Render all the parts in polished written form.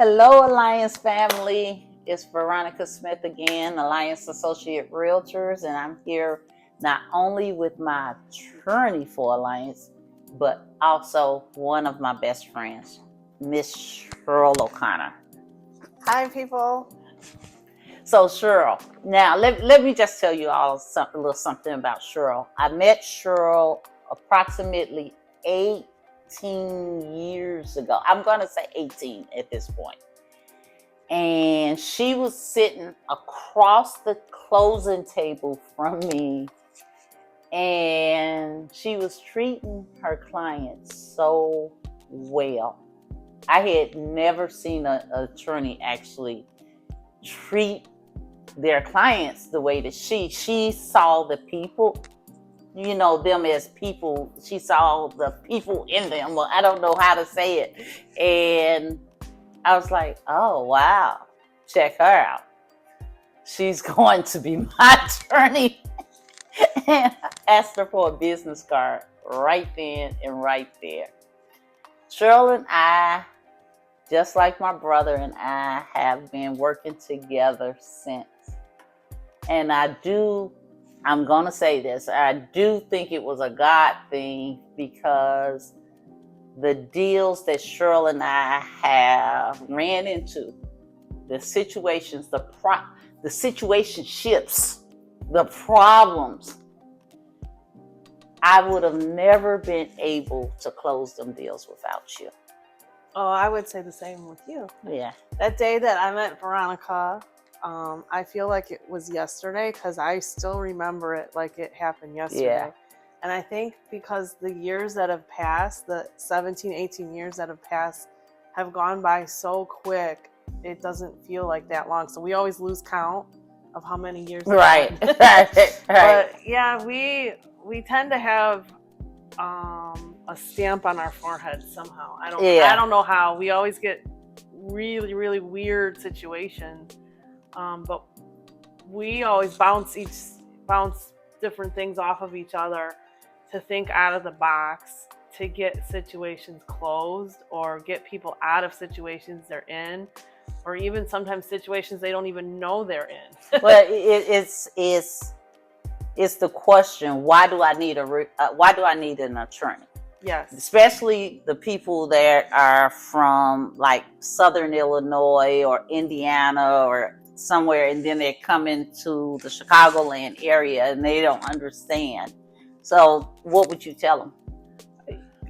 Hello, Alliance family. It's Veronica Smith again, Alliance Associate Realtors, and I'm here not only with my attorney for Alliance, but also one of my best friends, Miss Sherrill O'Connor. Hi, people. So, Sherrill, now let me just tell you all a little something about Sherrill. I met Sherrill approximately 18 years ago. I'm going to say 18 at this point. And she was sitting across the closing table from me, and she was treating her clients so well. I had never seen an attorney actually treat their clients the way that she saw the people, them as people. She saw the people in them. Well, I don't know how to say it. And I was like, oh, wow, check her out. She's going to be my attorney. And I asked her for a business card right then and right there. Sherrill and I, just like my brother and I, have been working together since. And I'm going to say this, I do think it was a God thing, because the deals that Sherrill and I have ran into, the situations, the situationships, the problems, I would have never been able to close them deals without you. Oh, I would say the same with you. Yeah. That day that I met Veronica, I feel like it was yesterday, because I still remember it like it happened yesterday. Yeah. And I think because the years that have passed, the 17, 18 years that have passed, have gone by so quick, it doesn't feel like that long. So we always lose count of how many years. Right. Right. But yeah, we tend to have a stamp on our forehead somehow. I don't know how. We always get really, really weird situations. But we always bounce different things off of each other to think out of the box, to get situations closed, or get people out of situations they're in, or even sometimes situations they don't even know they're in. Well, it's the question: why do I need an attorney? Yes. Especially the people that are from like Southern Illinois or Indiana or somewhere, and then they're coming to the Chicagoland area and they don't understand. So what would you tell them?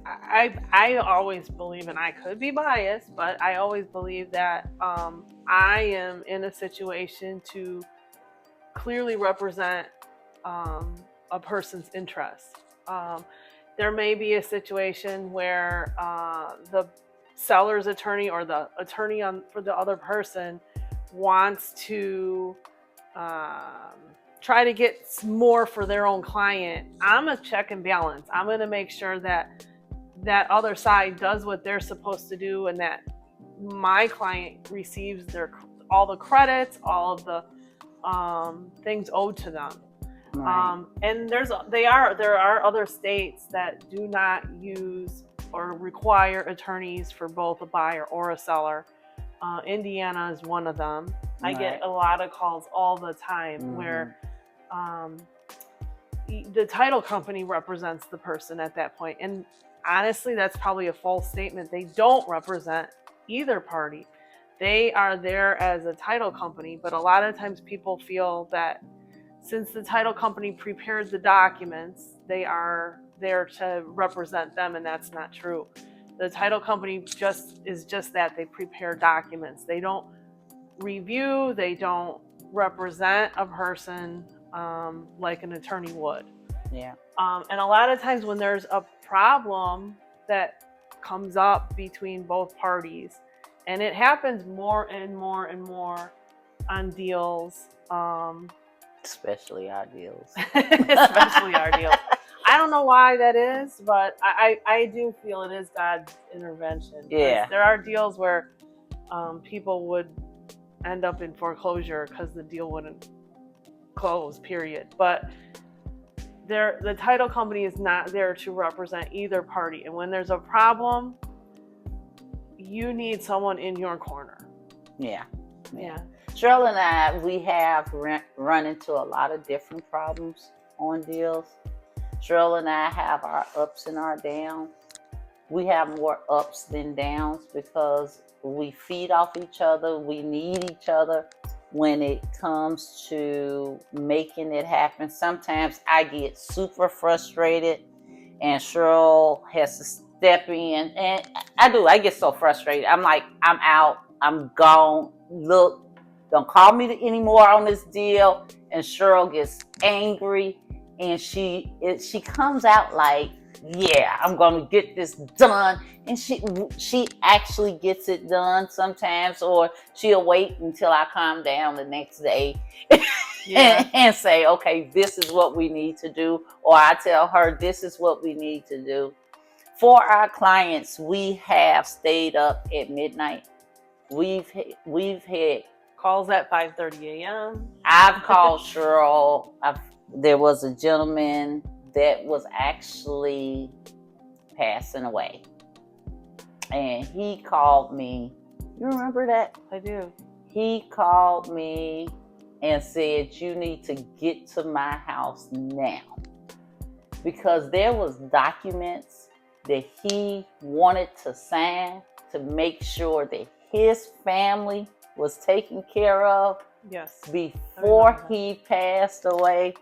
I always believe, and I could be biased, but I always believe that I am in a situation to clearly represent a person's interest. There may be a situation where the seller's attorney or the attorney for the other person wants to try to get more for their own client. I'm a check and balance. I'm going to make sure that that other side does what they're supposed to do, and that my client receives all the credits, all of the things owed to them. Right. And there are other states that do not use or require attorneys for both a buyer or a seller. Indiana is one of them. Right. I get a lot of calls all the time where the title company represents the person at that point. And honestly, that's probably a false statement. They don't represent either party. They are there as a title company, but a lot of times people feel that since the title company prepared the documents, they are there to represent them, and that's not true. The title company is just that. They prepare documents. They don't review, they don't represent a person like an attorney would. Yeah. And a lot of times when there's a problem that comes up between both parties, and it happens more and more and more on deals, especially our deals. Especially our deals. I don't know why that is, but I do feel it is God's intervention. Yeah. There are deals where people would end up in foreclosure because the deal wouldn't close, period. But the title company is not there to represent either party. And when there's a problem, you need someone in your corner. Yeah. Yeah. Sherrill and I, we have run into a lot of different problems on deals. Sherrill and I have our ups and our downs. We have more ups than downs because we feed off each other. We need each other when it comes to making it happen. Sometimes I get super frustrated and Sherrill has to step in. And I get so frustrated. I'm like, I'm out. I'm gone. Look, don't call me anymore on this deal. And Sherrill gets angry and she comes out like, yeah, I'm gonna get this done, and she actually gets it done sometimes, or she'll wait until I calm down the next day and say, okay, this is what we need to do, or I tell her this is what we need to do. For our clients, we have stayed up at midnight. We've had calls at 5:30 a.m. I've called Sherrill. There was a gentleman that was actually passing away. And he called me. You remember that? I do. He called me and said, you need to get to my house now. Because there was documents that he wanted to sign to make sure that his family was taken care of. Yes. Before he passed away.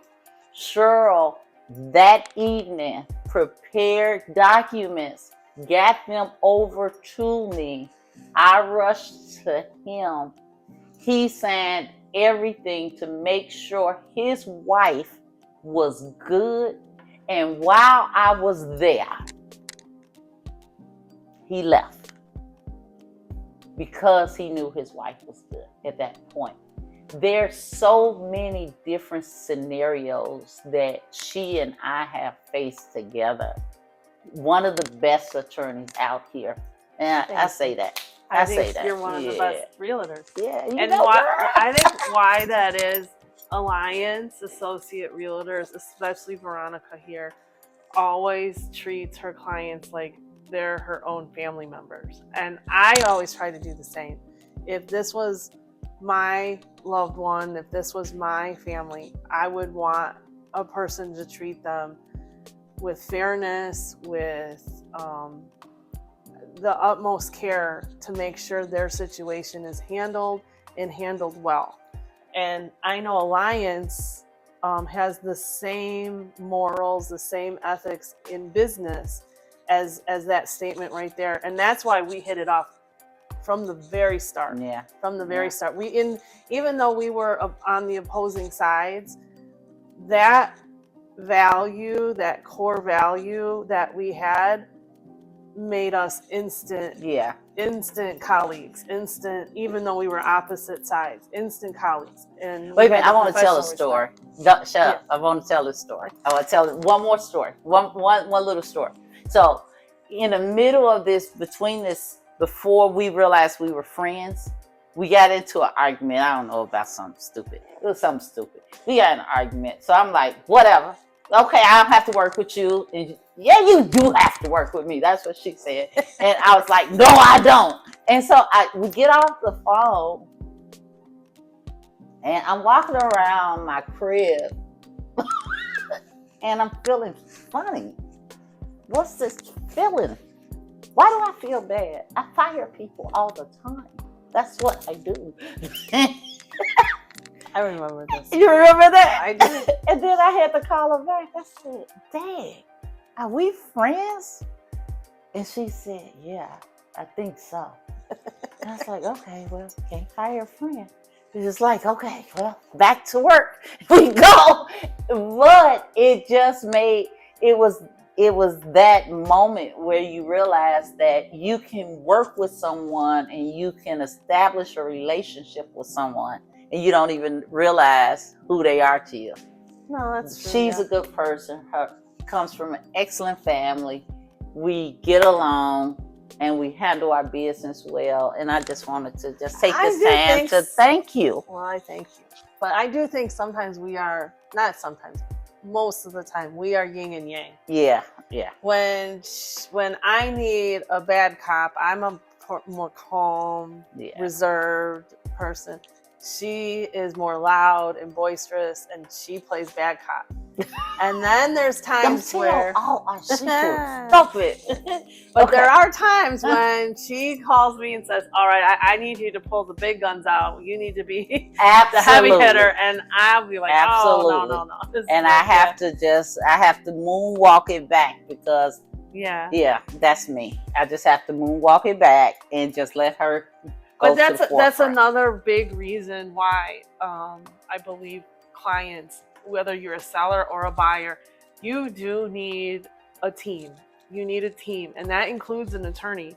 Sherrill that evening prepared documents, got them over to me. I rushed to him. He signed everything to make sure his wife was good. And while I was there, he left because he knew his wife was good at that point. There's so many different scenarios that she and I have faced together. One of the best attorneys out here. And I say that. I think you're one of the best realtors. Yeah. And I think why that is, Alliance Associate Realtors, especially Veronica here, always treats her clients like they're her own family members. And I always try to do the same. If this was my loved one, if this was my family, I would want a person to treat them with fairness, with the utmost care to make sure their situation is handled and handled well. And I know Alliance has the same morals, the same ethics in business as that statement right there. And that's why we hit it off from the very start. Yeah. From the very start. Even though we were on the opposing sides, that value, that core value that we had made us instant colleagues, even though we were opposite sides, instant colleagues. And wait a minute, I want to tell a story. Shut up. I want to tell this story. I want to tell one more story. One little story. So in the middle of this, before we realized we were friends, we got into an argument. I don't know about something stupid. It was something stupid. We got in an argument. So I'm like, whatever. Okay, I don't have to work with you. And yeah, you do have to work with me. That's what she said. And I was like, no, I don't. And so we get off the phone and I'm walking around my crib and I'm feeling funny. What's this feeling? Why do I feel bad? I fire people all the time. That's what I do. I remember this. You remember that? I did. And then I had to call her back. I said, Dang, are we friends? And she said, yeah, I think so. And I was like, okay, well, can't fire a friend. It's just like, okay, well, back to work. We go. But it just it was that moment where you realize that you can work with someone and you can establish a relationship with someone and you don't even realize who they are to you. No, that's true. She's a good person. Her comes from an excellent family. We get along and we handle our business well. And I just wanted to just take this time to thank you. Well, I thank you. But I do think sometimes we are, not sometimes, most of the time, we are yin and yang. Yeah. When I need a bad cop, I'm a more calm, Yeah. reserved person. She is more loud and boisterous, and she plays bad cop. And then there's times where she too. Stop it. but Okay. there are times when she calls me and says, all right, I need you to pull the big guns out. You need to be the heavy hitter. And I'll be like, oh, no. And I have to moonwalk it back because yeah, that's me. I just have to moonwalk it back and just let her go. But that's another big reason why I believe clients, whether you're a seller or a buyer, you do need a team. You need a team, and that includes an attorney,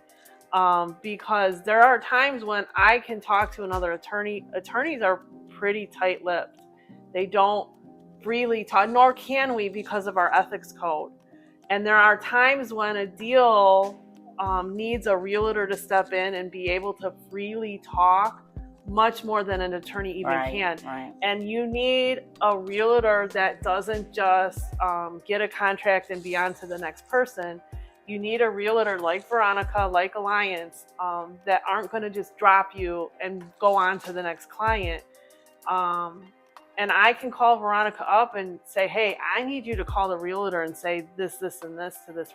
because there are times when I can talk to another attorney. Attorneys are pretty tight-lipped. They don't freely talk, nor can we because of our ethics code. And there are times when a deal needs a realtor to step in and be able to freely talk much more than an attorney even can. Right. And you need a realtor that doesn't just get a contract and be on to the next person. You need a realtor like Veronica, like Alliance, that aren't going to just drop you and go on to the next client. And I can call Veronica up and say, hey, I need you to call the realtor and say this, and this to this,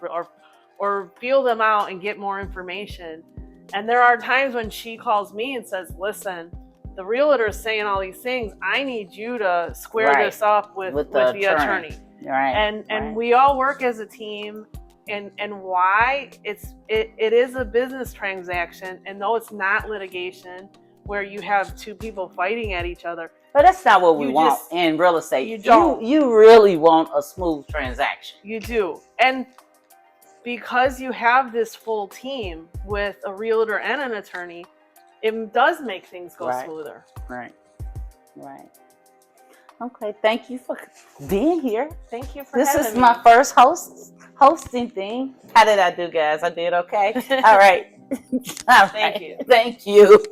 or feel them out and get more information. And there are times when she calls me and says, listen, the realtor is saying all these things. I need you to square this up with the attorney. Right. And we all work as a team. And why it is a business transaction. And though it's not litigation where you have two people fighting at each other. But that's not what we want in real estate. You don't. You really want a smooth transaction. You do. And because you have this full team with a realtor and an attorney, it does make things go smoother. Right. Okay. Thank you for being here. Thank you for having me. This is my first hosting thing. How did I do, guys? I did okay. All right. Thank you. Thank you.